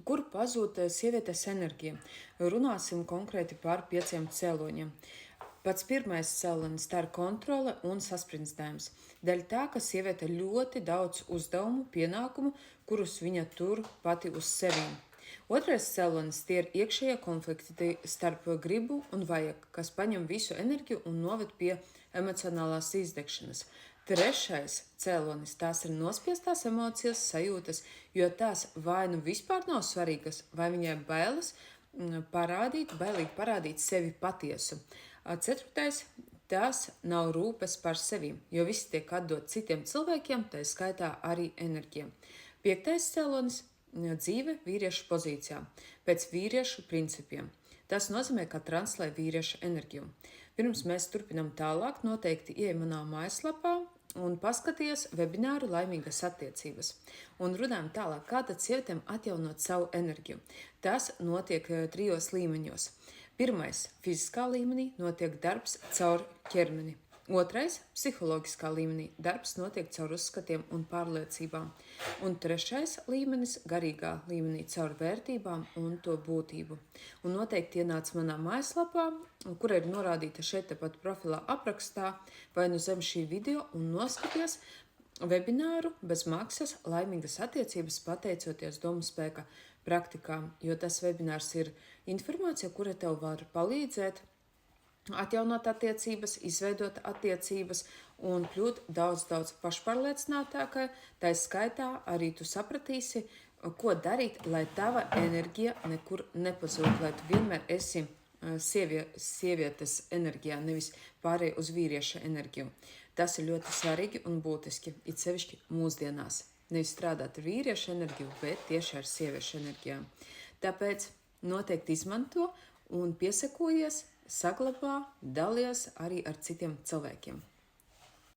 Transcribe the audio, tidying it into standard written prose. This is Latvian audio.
Kur pazūd sievietes enerģija? Runāsim konkrēti par 5 cēloņiem. Pats pirmais cēlonis tā ir kontrole un sasprindzējums. Dēļ tā, ka sieviete ļoti daudz uzdevumu, pienākumu, kurus viņa tur pati uz sevīm. Otrais cēlonis tie ir iekšējie konflikti starp gribu un vajag, kas paņem visu enerģiju un noved pie emocionālās izdegšanas. Trešais cēlonis tās ir nospiestās emocijas, sajūtas, jo tās vai nu vispār nav svarīgas, vai viņai bailīgi parādīt sevi patiesu. Ceturtais, tās nav rūpes par sevi, jo viss tiek atdot citiem cilvēkiem, tā skaitā arī enerģija. Piektais cēlonis - dzīve vīriešu pozīcijā, pēc vīriešu principiem. Tas nozīmē, ka translē vīrieša enerģiju. Pirms mēs turpinām tālāk, noteikti ieej manā mājaslapā un paskaties webināru Laimīgas attiecības. Un runājam tālāk, kā tad sievietēm atjaunot savu enerģiju. Tas notiek 3 līmeņos. Pirmais - fiziskā līmenī notiek darbs caur ķermeni. Otrais - psiholoģiskā līmenī darbs notiek caur uzskatiem un pārliecībām. Un trešais līmenis - garīgā līmenī caur vērtībām un to būtību. Un noteikti ienāc manā mājaslapā, kura ir norādīta šeit tepat profilā aprakstā, vai nu zem šī video un noskaties webināru bez maksas Laimīgas attiecības pateicoties domu spēka praktikām, jo tas webinārs ir informācija, kura tev var palīdzēt atjaunot attiecības, izveidot attiecības un kļūt daudz pašpārliecinātākai. Tā skaitā arī tu sapratīsi, ko darīt, lai tava enerģija nekur nepazūd, lai tu vienmēr esi sievietes enerģijā, nevis pārēj uz vīrieša enerģiju. Tas ir ļoti svarīgi un būtiski, it sevišķi mūsdienās. Nevis strādāt ar vīrieša enerģiju, bet tieši ar sieviešu enerģijām. Tāpēc noteikti izmanto un piesakojies, saglabā, dalies arī ar citiem cilvēkiem.